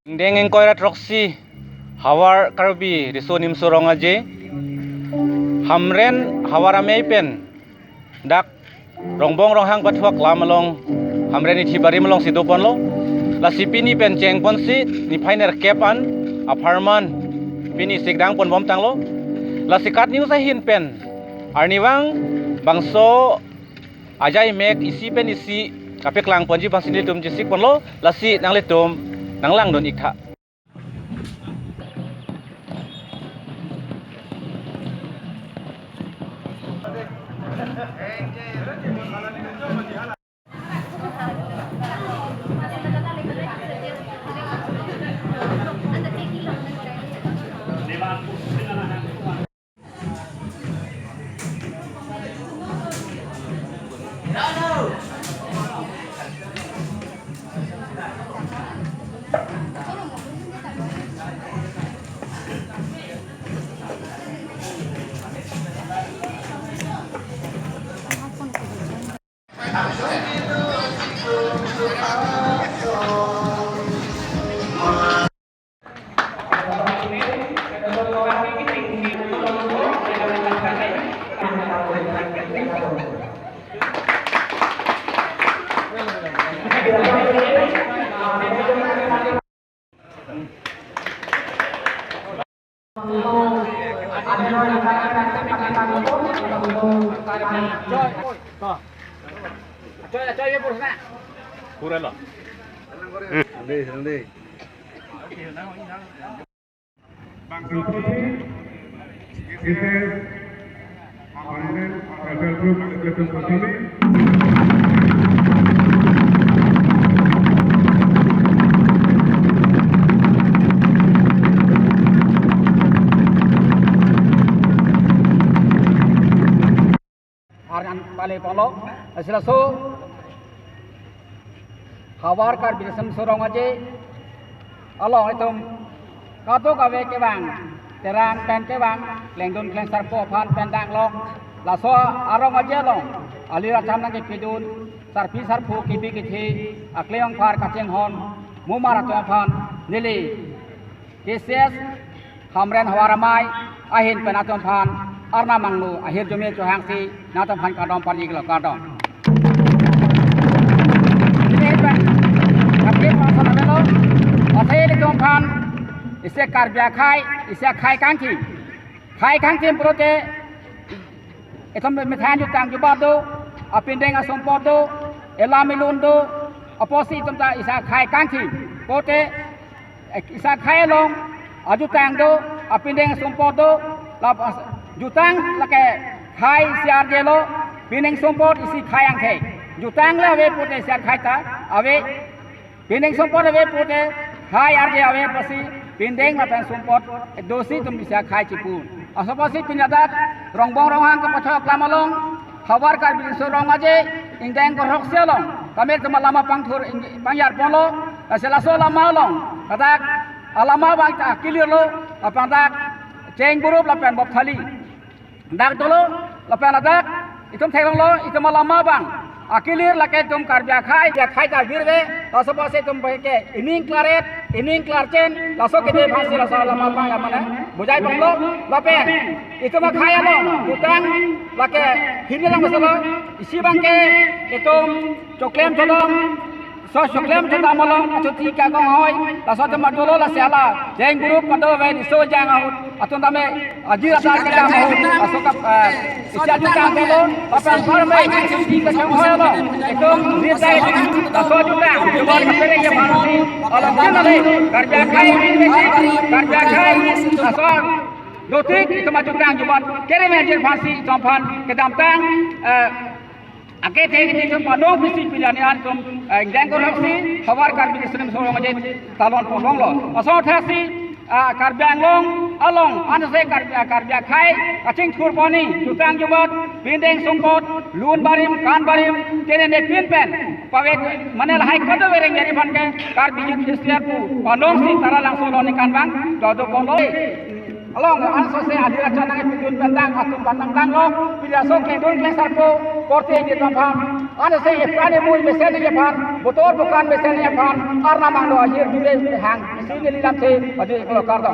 Dengan koirat roksi hawar karbi risonim sorong aje hamren hawara meipen dak rongbong ronghang pathuak lamalong hamren ithi bari malong sidopon lo la sipini pen cheng pon si ni phainer kepan aparman pini sikdang pon bom tang lo la sikat niu sa hin pen arniwang bangso ajai mek isi pen isi kapek lang ponji bang sinil tum jisik pon lo la si nang le tum nang lang don ikha Balik polok, selaso hawar kar bisam sorong aje, along itu katu kawe kebang, terang pen kebang, lengdun kleng sarpo pan pendang long, laso arong aje long, alira camnang ke pidun, sarpi sarpu kibi kithi, akleong par kaceng hon, mumara tuang pan, nili, kises, hamren hawaramai, ahin penatuang pan. Arna manglu akhir jomil johang si natam han kadom pali gelo kadom ini kan kapke pasal melo athai le jom pan ise karbya khai ise khai kangki prote etam methan jutang jubado apindeng asompodo elamilundo aposi tumta isa khai kangki prote isa khai long ajutang do apindeng asompodo jutang lake khai siar jelo pining sompot isi khayang the jutang la ave pote siar khai ta ave pining sompot ave pote khai arje ave pasi pindeng la pen sompot dosi tum siar khai chipun asopasi pinadat rongbong ronghang ka pathok lamalong khabar kar bin sorong aje ingdeng ko rok selong kamer tum lama pangthur pangyar polo selaso lama long kadak alama bang ta kililo apandak ceng burup la pen bop thali dak dulu lepas dak itum thelong lo itum lama bang akilir lake tum karbya khai ta virve laso pase tum ke ining klarcen laso ke phasi laso lama bang amana bujai banglo lapen itum khai lo tutang lake hinilang masalo isi bangke itum choklem chodong so choklem chodang malong achuti ka gong hoy laso tum dulu la siala jeng group pado ve so jang ahut atun tame ajir atar kita mau asokap isya juta dulu papan farmai di ke sang hoy lo itu ditai aso juta jebol kapere ke bharati alam janale karja khai aso dotik itu maju tang jebol kere menjir fasi tompan kedam tang Ake teh ini cuma dua visi pilihan tum jangkau hasil hawar karbi Islam sorong aja talon polong lo asal hasil karbiang long along anase karbia khai kacing kurponi jutang jubot pindeng sungkot lun barim kan barim kene ne pin pen pawe manel hai kado wereng dari panke karbi jut istiar pu panong si tara langsung lo ni kan bang dodo polo along an sose adira chanang pidun bentang atum bandang dang lo pila so ke dun ke sarpo porte ni tampam an se epane mui mesen ni pan motor bukan mesen ni pan arna mang do ajir dure hang sini lilam se adi kalau kardo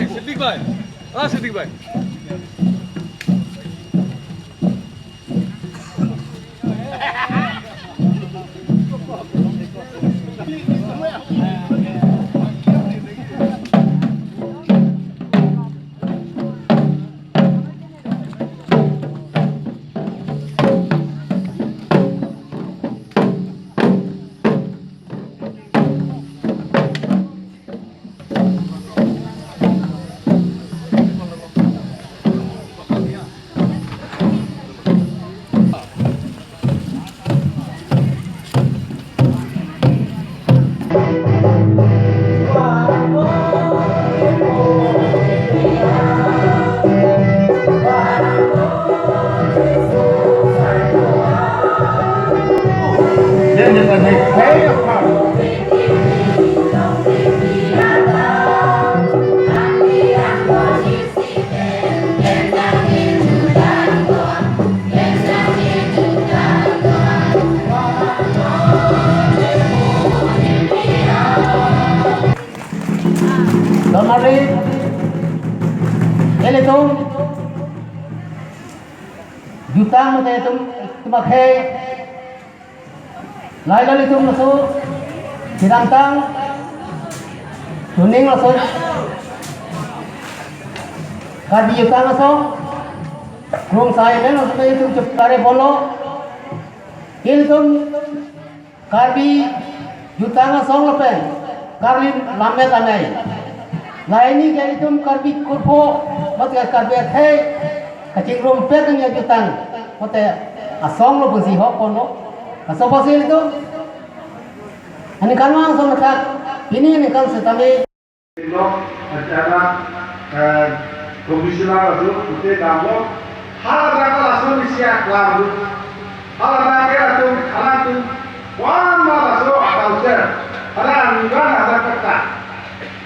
Siddiq bhai. Siddiq bhai. Domari, ele tum, jutang mata tum tumakai, lain tum nasu, hirantang, tuning nasu, kadi jutang nasu, kurung saya kan nasu itu cepare bolo, il tum, kadi jutang nasu lepen. karlin lamme tanai laini jadi tum karbi kurpo mat karbi the kacing rompe kan ya jutang mate asong lo pun si hok kono aso pasil itu ani kan mang so mata ini kan setame acara komisioner itu kita kamu hal berapa langsung disiap lalu hal berapa itu hal itu wan langsung atau cer hal anggaran ada kata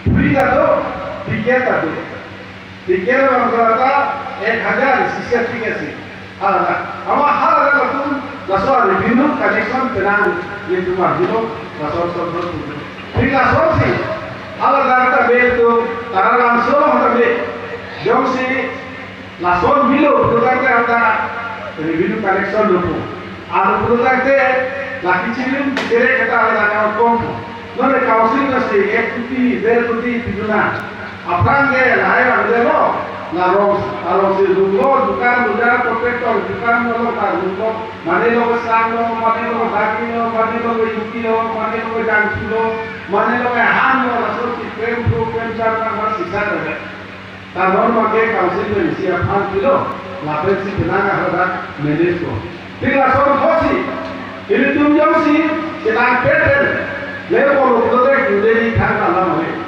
beri itu tiket berapa 1000 sisa tiket sih hal hal itu langsung ada bingung connection tenang itu mah itu langsung langsung sih hal berapa itu karena langsung tapi jauh sih langsung bilu berarti ada bilu connection dulu ada berarti lagi cium jadi kita ada kau kom nol kausing nasi ekuti berkuti tidurna apa yang lain ada lo laros dulu bukan udah protektor bukan lo kalau mana lo besar lo mana lo bagi lo mana lo yuki lo mana lo jangki lo mana lo han lo langsung si krem cara masih sana Tahun makai kausin dengan siapa kilo, lapar si kenanga harga menesko. Tiga soal hosi, ini tuh jauh sih, kita peder, lepas kalau kita sudah di tangga lama ni.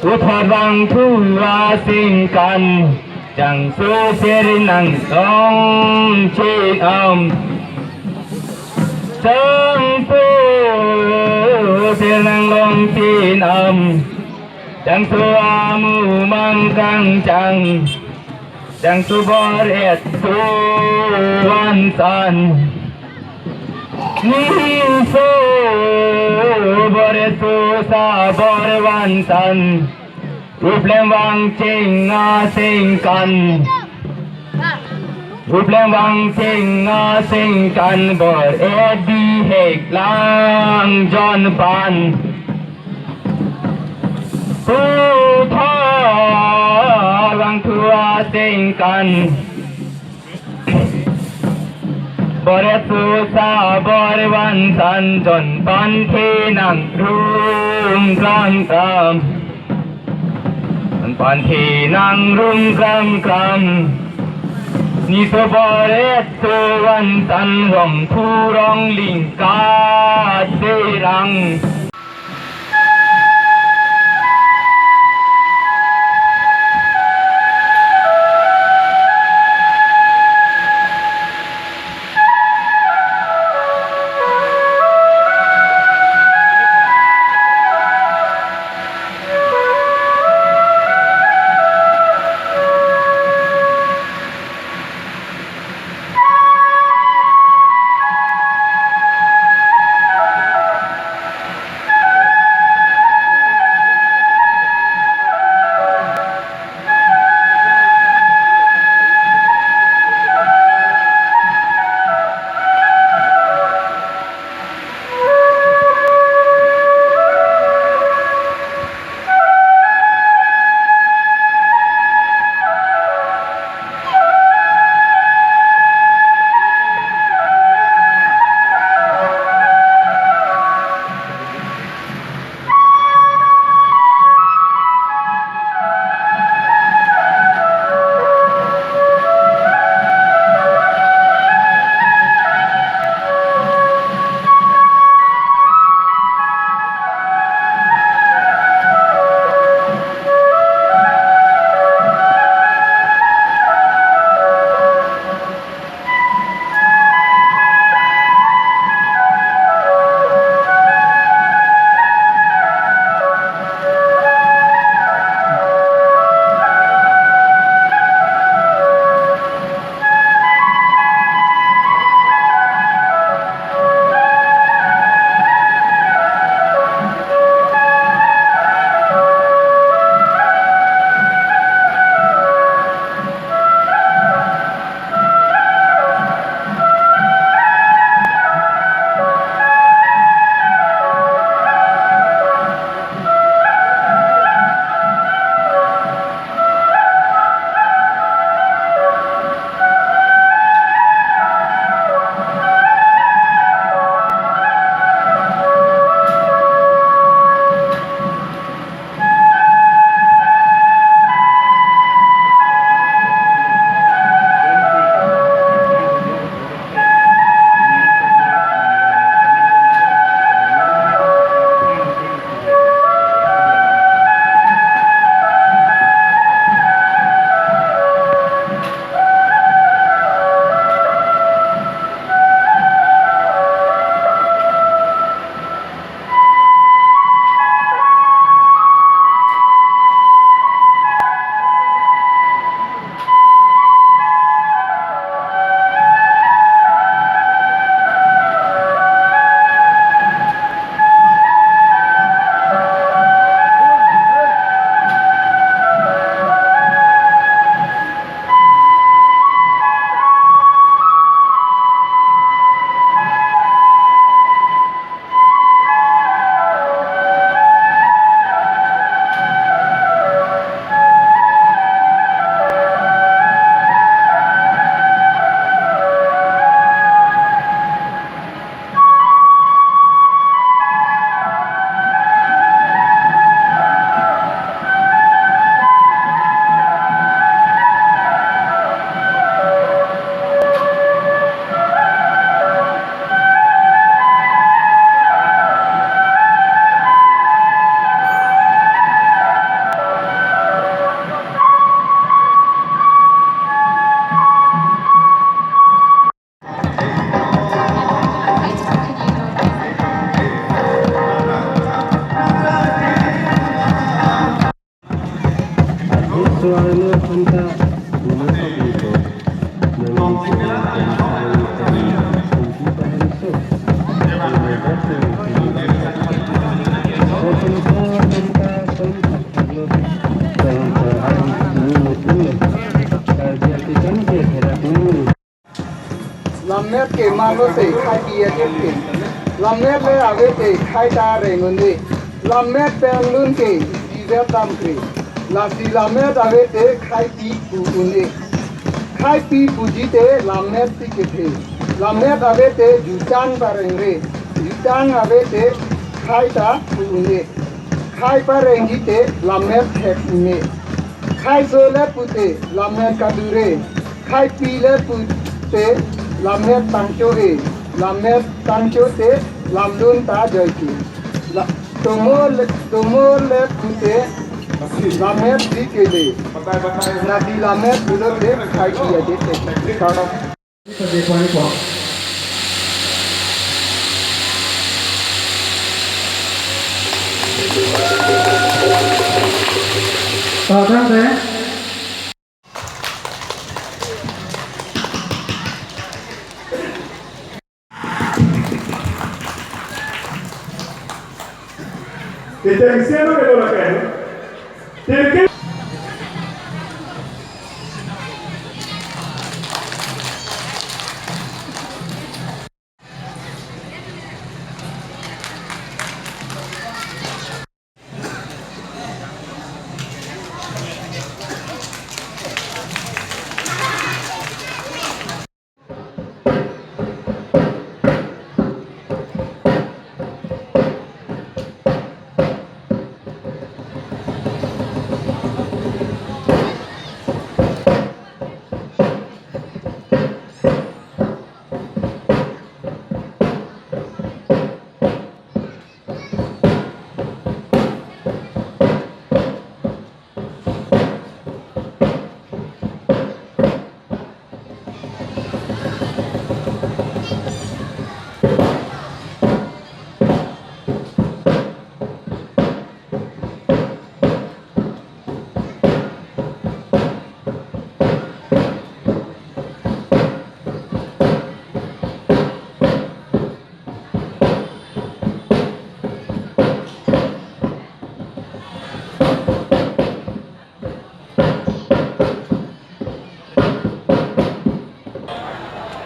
Upawang tua singkan Jang susirinang song chin Jang susirinang long chin Jang suamu mangkang jang Jang suboret suwan san Niso bore susa bore wansan Ruplem wang ching nga sing kan Ruplem wang ching nga sing kan Bor edi hek lang John Pan Tu tha wang tua sing kan Bore susa bore wansan John Pan Nang rum kram kram Pan Nang rum kram kram Ni so bore su wansan Rom thu rong ling ka serang Lamet ke malo te khai pia ke ke lamet le ave te khai ta re ngunde lamet pe lun ke dive tam ke la si lamet ave te khai pi pu unde khai pi pu ji te lamet ti ke the lamet ave te jutang pareng re jutang ave te khai ta pu unde khai pareng ji te lamet thek unde khai so le pu te lamet ka dure khai pi le pu te lamet tangcho e lamet tangcho te lamdun ta joy ki tomo le pute lamet di ke le na di lamet bulo te khai ki ade te kana de pani ko Saudara saya, Te diciendo que no lo quiero. Tiene que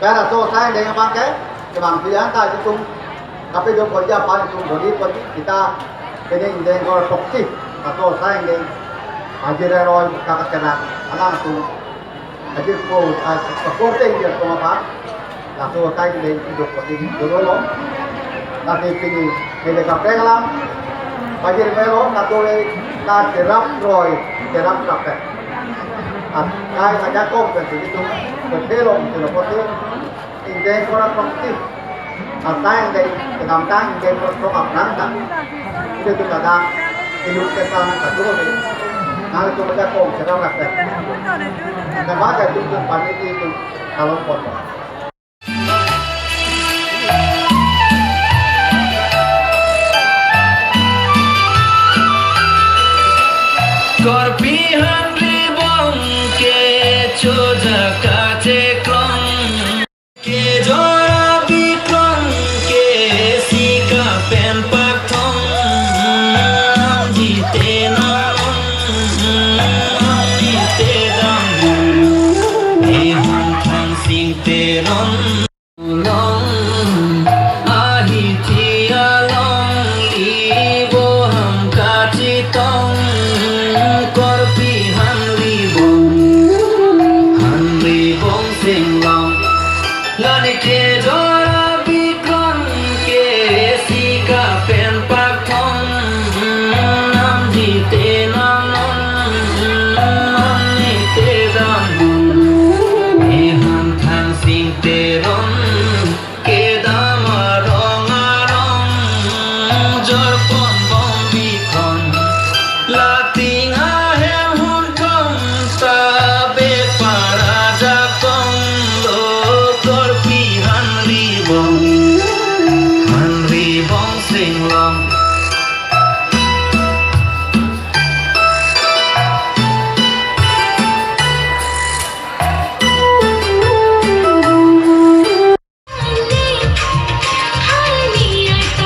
cái là so sánh dengan bangkai dengan pilihan ta itu tapi do kerja paling tu bagi pergi kita ini dengan toksik atau sánh dengan ajar roy kakak kena alang tu ajar ko supporting dia tu apa lah so sánh dengan hidup pergi dulu lo nanti pilih pilih kapten lah ajar melo nato le ta serap roy serap kapten kai ajar ko seperti itu berbelok itu betul indeks orang produktif atau indeks kegampang indeks produk nangka itu tu kadang hidup kita satu ni nanti tu macam kau sedang nak deh memang ada tu paniti itu kalau potong Korpihan ribong ke choja kache klong ke jora biklong ke sika pen pak thong jite nam jite dam e hum thang sing te ron long ahi thia long libo ham kachi tong korpihan ribong sing long lani ke jora bikron ke sika pen pak thong nam jite nam ni te dam e ham thang sing te ron ke dam rong jor pon bom bikron la ting a hem hun kong ta be para ja kong do tor pi han ribong sing long Hai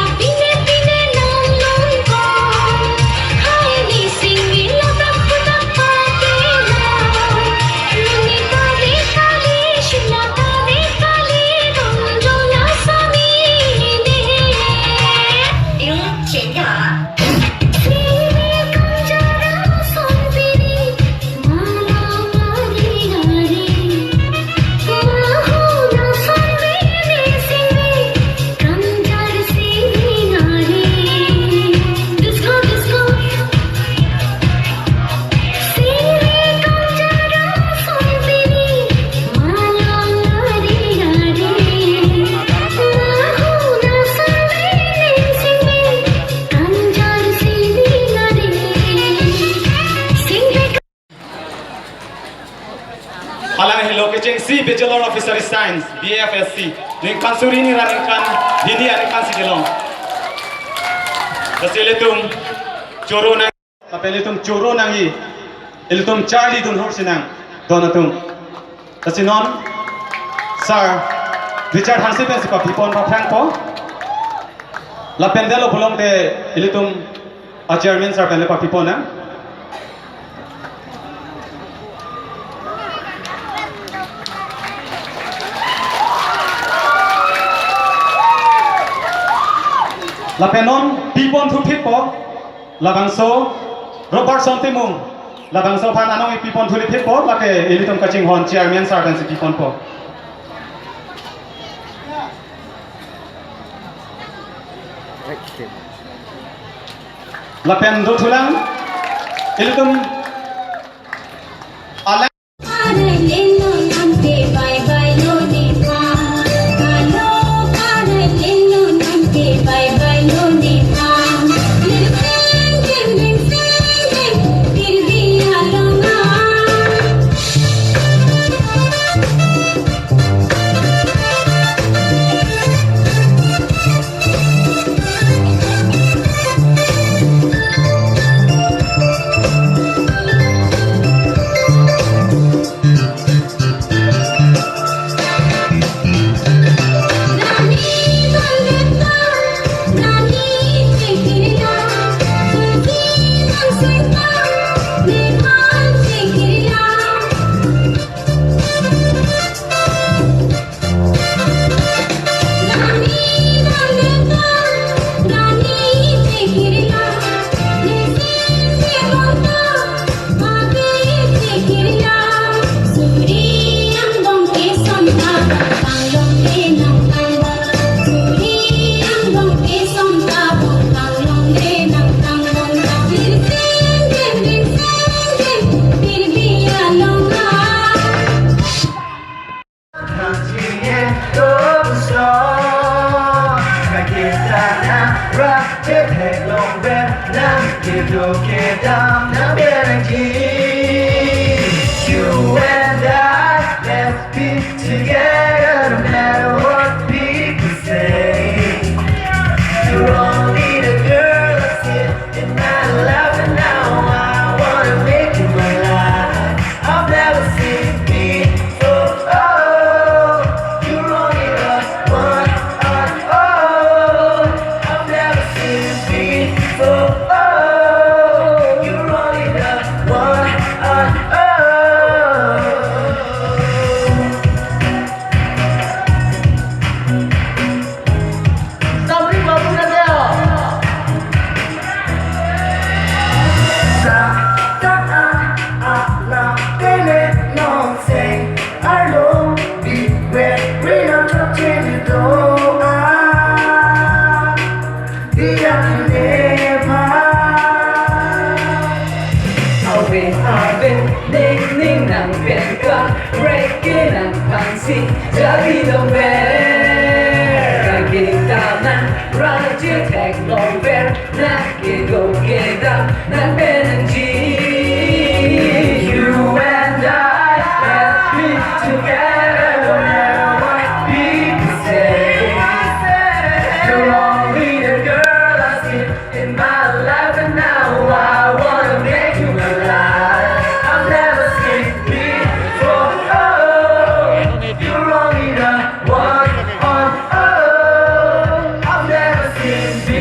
Bachelor of Fisheries Science BFSC ning kan suri ni ran kan hini ani kan sigilong tasilitum choro nang apelitum choro nang hi ilitum Charlie dun hor sinang donatum tasinon sir Richard Hansi pensi pa pipon pa Frank po la pendelo bolong de ilitum a chairman sir pendelo pa pipon na la penon pipon thu phit po la bangso Robertson timung la bangso phan anong pipon thu phit po la ke ilitum kaching hon chairman sir pensi pipon po la pen do thulang ilitum ala I've never seen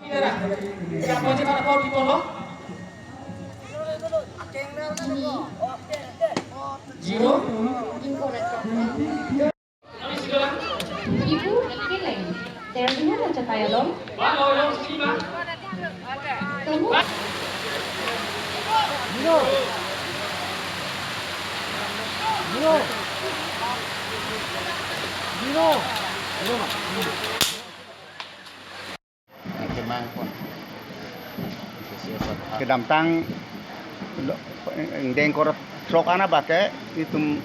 Ibu, Kileng, terapinya macam kaya dong? Kamu? Kedam tang deng korot trok ana bake itu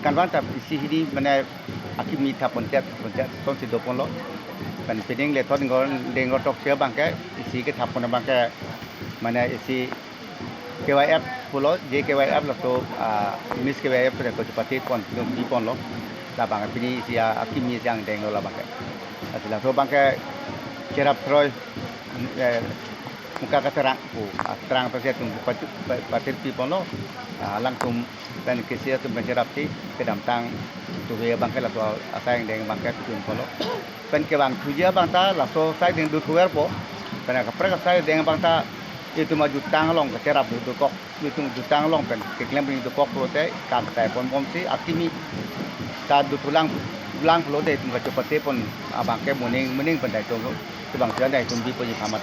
kan banta isi hidi mana akim mita pontiat son si dopon lo kan peding le ton gol deng tok sia bangke isi ke thapon bangke mana isi KYF pulo JKYF lo to miss KYF le ko chupati pon di pon lo la bang pini isi akim mi yang deng lo la bangke atla to bangke cerap troy muka keterang terang tersiat patir people lo langsung dan kesia tu mencerap ti kedam tang tu dia bangkai la tu asai deng bangkai tu polo pen ke bang tuja bangta la so sai deng du tuer po pen ka preka sai deng bangta itu maju tang long kecerap du kok itu tang long pen ke klem du kok prote kam tai pon si akimi ta du tulang polo de tu ka chopate pon bangkai muning pendai tu bang sia dai tu bi po ji pamat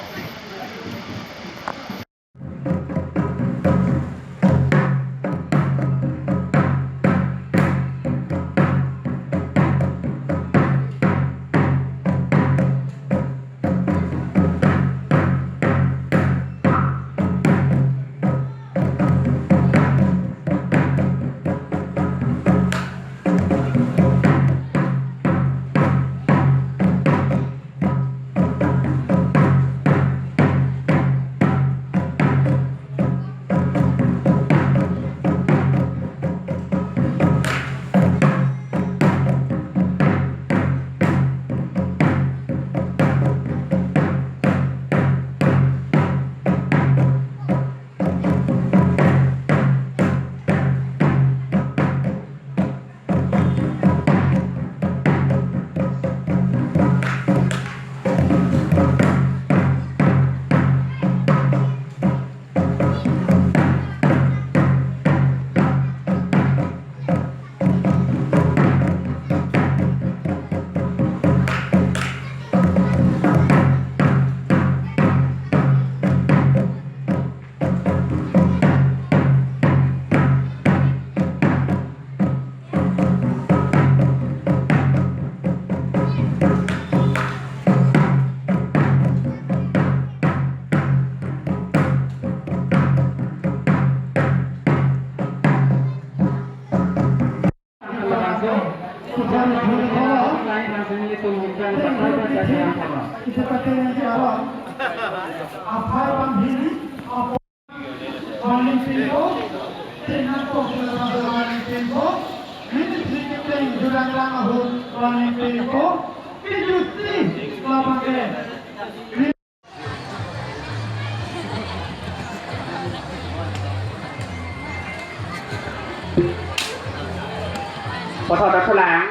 พอถอดจากแถลง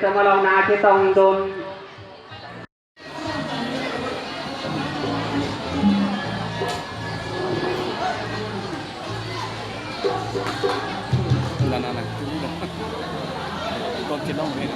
จะมาลองนาที่ต้องโดน con chiến đông này.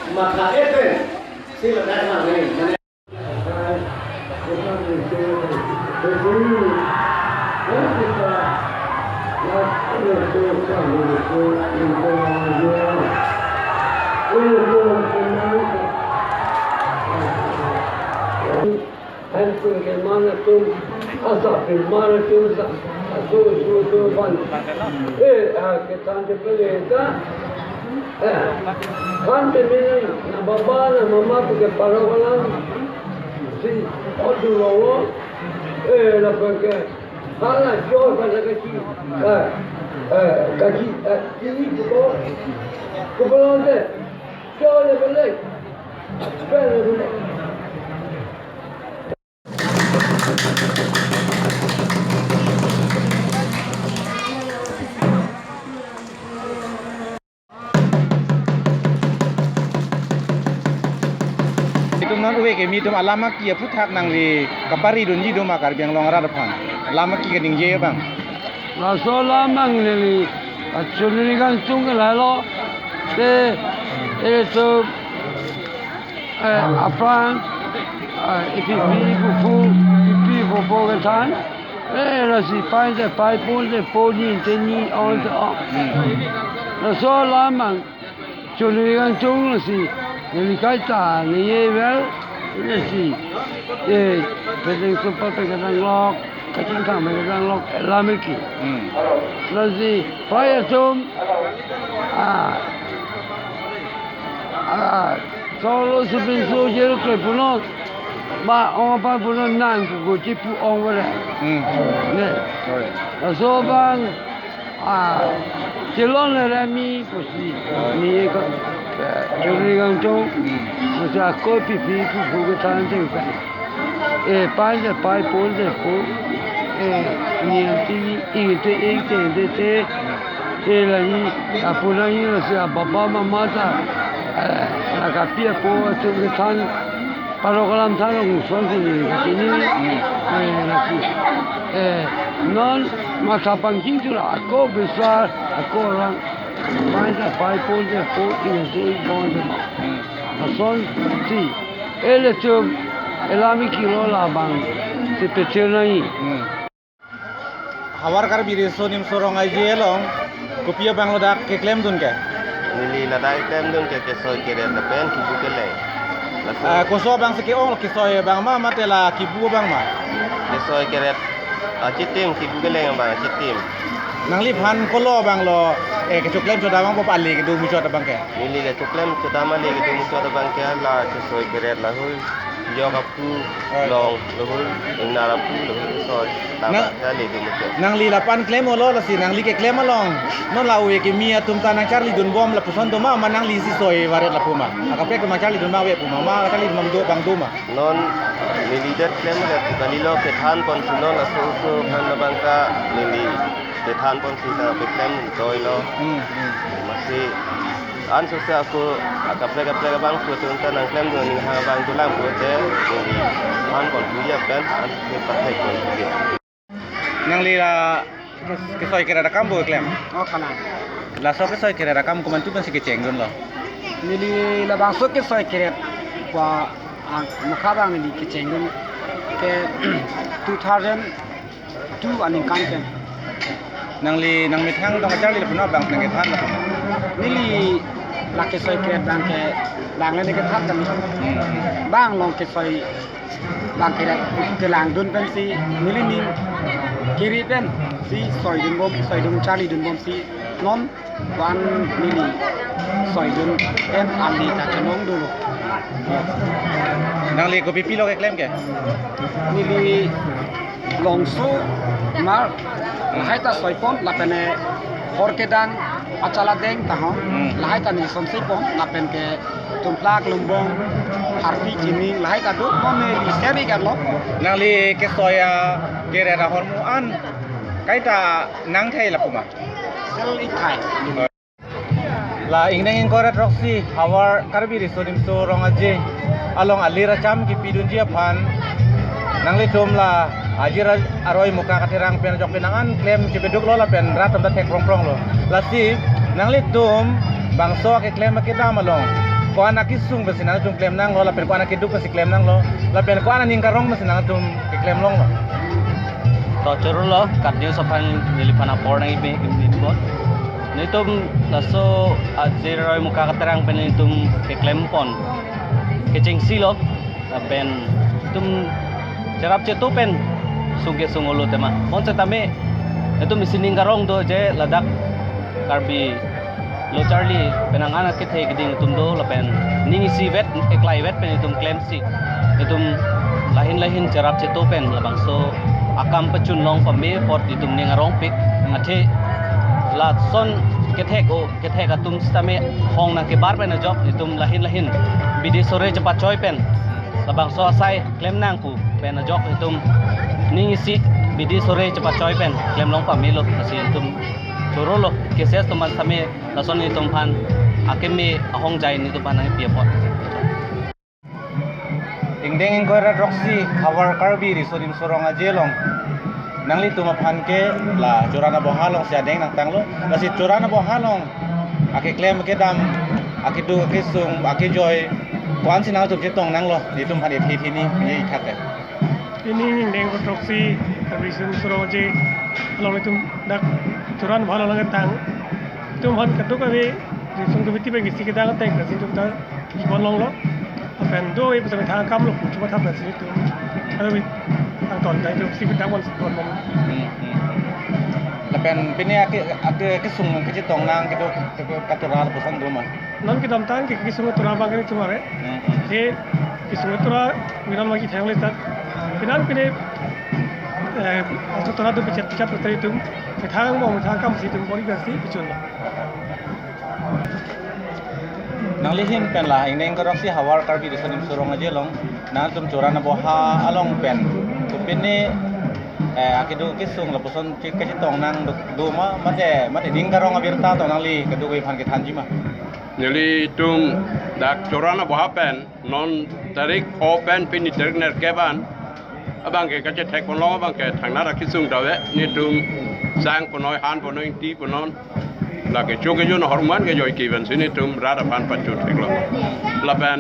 Maka itu sih Tumnan uwe ke mi tum alama ki puthak nang li kapari dunji do makar biang long ra depan lama ki gading je bang la so la mang li chuni gan chung la lo te so afran ipi fu ke tan la si pai de pai po ni te ni on la so la mang chuni gan chung la si Jadi kata ni well, ini si, kadang sempat kadang lock, kadang kami kadang lock lamiki. Lalu saya solo sebenarnya jadi kepunon, orang apa punon nang tu cipu orang boleh. Lalu bang, celon rami pasti ni ikut. Jadi kan tu, macam kopi fu ke tangan tu kan. Pai pun, ni ini lagi apa lagi lah bapa mama ta, nak kapia po tu ke tangan, kalau kalam tangan ngusun ni ini, lagi, non masa pangking tu lah, aku besar, aku orang. Pai pun ini bond. Asal si, tu elami kilo lah bang, si pecel lagi. Hawar kar biri sonim sorong aja long, kopiah bang lo dak ke klaim dun ke? Nili ladai klaim dun ke soy kere tapen kibu kele. Koso bang seke ong kisoy bang ma matela kibu bang ma. Soy kere acitim kibu kele yang bang acitim. Nang li phan kolo bang lo ke cuklem choda bang papa ali ke du mucho da bang ke nili ke cuklem choda ma le ke du mucho da bang ke la ke soy kere la hu yo ka pu long lo hu na ra pu lo hu soy ta ba ya le du mucho nang li la pan klem lo la si nang li ke klem long non la we ke mia tum ta nang charli dun bom la puson do ma nang li si soy waret la puma aka pe ke ma charli dun ma we puma ma charli dun do bang do ma non nili det klem le ka li lo ke than kon suno la so kan na bang ka nili ke than pon si ta pe klem toy lo masih an susah aku kapre bang ku tu tan nang klem ni ha bang tu lang ku te ni than pon ku ya kan an ke pakai kon ku nang li la ke soy kera rakam bo klem Oh kana. la so ke soy kera rakam ku man tu ban si ke cheng dun lo Nili la bang so ke soy keret kwa mukha bang nili ke chengun ke 2002 aning kan ken. nang mi thang dong charli la puna bang nang ke than la Nili la ke soy keret bang le ke that kan bang long ke soy bang ke lang dun pen si nili ni kiri pen si soy dun charli dun bom si non wan nili soy dun pen ali ta chenong dulu nang li ko pipi lo ke klem ke nili long su mar hai ta soy pom la pene horkedan achala deng ta ho lai ta ni som sei pom la pen ke tum plak lumbong harfi jini lai ta do mo me li sebi kan lo nang li ke soya ke ra hormu an kai ta nang thai la puma sel ik thai la ingdeng korat roksi hawar karbi risodim so rong aje along alira cham ki pidun dia phan nang le tom la ajira aroi muka katirang pen jok penangan klem cipeduk lo la pen ratam ta tek prong lo la si nang le tom bangso ke klem ke damalong ko anak isung besi nang tum klem nang lo la pen ko anak iduk besi klem nang lo la pen ko anak ning karong besi nang tum ke klem long lo to churu lo kat new sopan nilipan apor nang ibe kimipon nitum laso ajiroi muka katerang pen nitum ke klempon kecing silo pen tum cerap cetu pen suge sungolo tema mon setame itu misining karong do je ladak karbi lo Charlie penanganak kita giding itum do lapen ningi si vet eklai vet pen itum claim si itum lahin cerap cetu pen labang so akam pecun long pame pot itum ningarong pik athe la son ketek atum stame hong nang ke bar pen job itum lahin bidi sore cepat coy pen labang so asai claim nang ku pen job itum ningi si bidi sore cepat coy pen claim long pame lo kasi itum Churolo keses tuman same lason ni tumpan akemi ahong jai ni tupan nang piapot ingdeng ingkora roxy hawar karbi risodim sorong ajelong nangli tumapan ke la curana bohalong sia deng nang tanglo lasi curana bohalong ake claim ke dam ake du ake sung ake joy kwan sinang tum jetong nang lo ni tumpan e thi ni ye thak ini ingdeng roxy risodim sorong aje long ni tum dak curan bhalo lange tang tum han katuk ave risung ke biti bagi sikit dang tang kasi tum ta bolong lo apen do e pesa thang kam lo cuma thap kasi tu ada bi ang ton dai tum sikit dang bon mom lapen pini ake sung ke jitong nang ke do katura pusang do ma non ke dam tang ke kisung tura bang ni cuma re e kisung tura wiran magi thang le tat pinan pine atau tura do pichat putri tum thang mong thang kam si tum bori gasi pichun nang lihim pen la ingdeng ko roxy hawar karbi risodim sorong aje long na tum curana boha along pen tu pini akidu kisung la puson ke tong nang do mate ding karong abirta to nang li kedu ko phan ke thanji ma neli tum dak curana boha pen non tarik open pini terner keban abang ke kache tek long abang ke thangna ra kisung dawe ni tum sang ponoi han ponoi ti ponon la ke choge jo no horman ke joi kiven sini tum rada pan pachu theklo la pen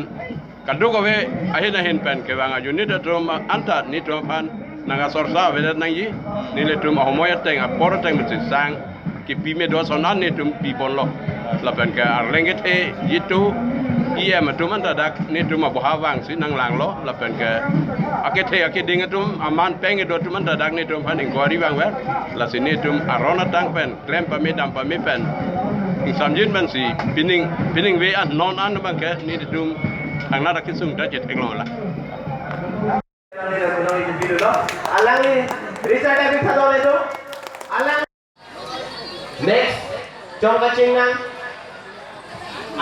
kadu ko we ahina hin pen ke wanga ju ni da tum anta ni tum pan nanga sorsa we da nang yi ni le tum homoya teng apor teng mit sang ki pi me do sonan ni tum pi pon lo la pen ke arlenget e yitu iya ma tum anta dak ni tum bo hawang si nang lang lo la pen ke ake ding tum aman penge do tum anta dak ni tum pan ing gori wang wer la sini tum arona tang pen klem pa me dam pa me pen samjin ban si pining we an non an bang ke ni tum ang na kisung da jet eglong la alang ni Richard abi thadole do alang next chong ka ching nang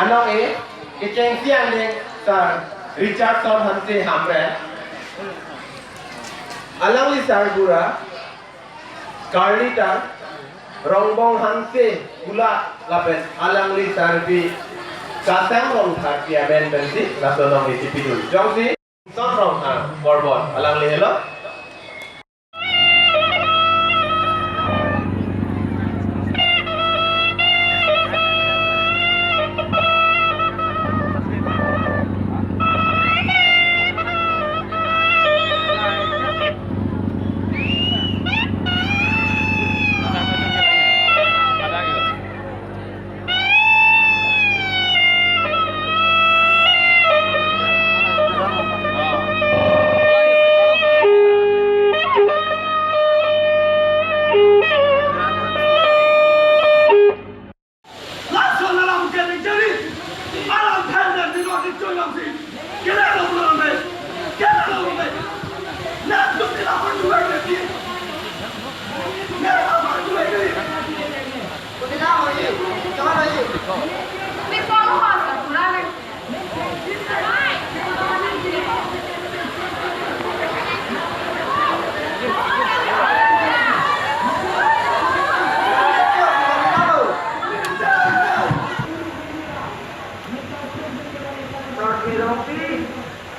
anong e cheng siang ding sir Richardson hanse hamre alang li sir gura Carlita Rongbong hanse gula lapet alang li sir bi kasang rong thak pia ben bensi laso nong isi pidul jong si son rong borbon alang li hello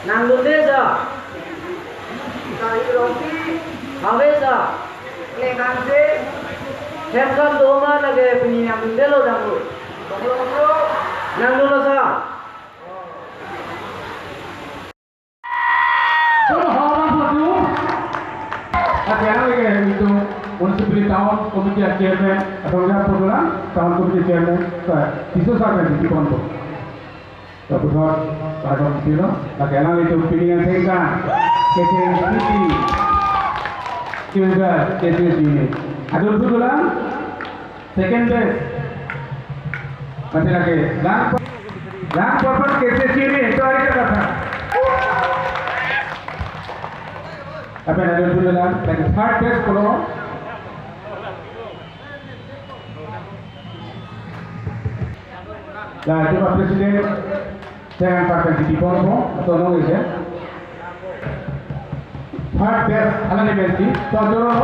Nang Lundesa, Kari Roti, Havesa, Lenganse, Hemkam Doma lagi punya Mundelo danggu, Nang Lundesa. Sekarang lagi itu municipality town committee chairman atau yang program town committee chairman itu sahaja di Ponto. Tapi kalau itu sekarang itu pilihan saya KCMC juga KCMC ini. Ada program second base macam lagi dan purpose KCMC ini itu ada kata. Apa yang ada dulu dalam third base kalau dah itu Pak Presiden jangan pakai di Ponto atau nol ya. Third base ala ni base di, so joro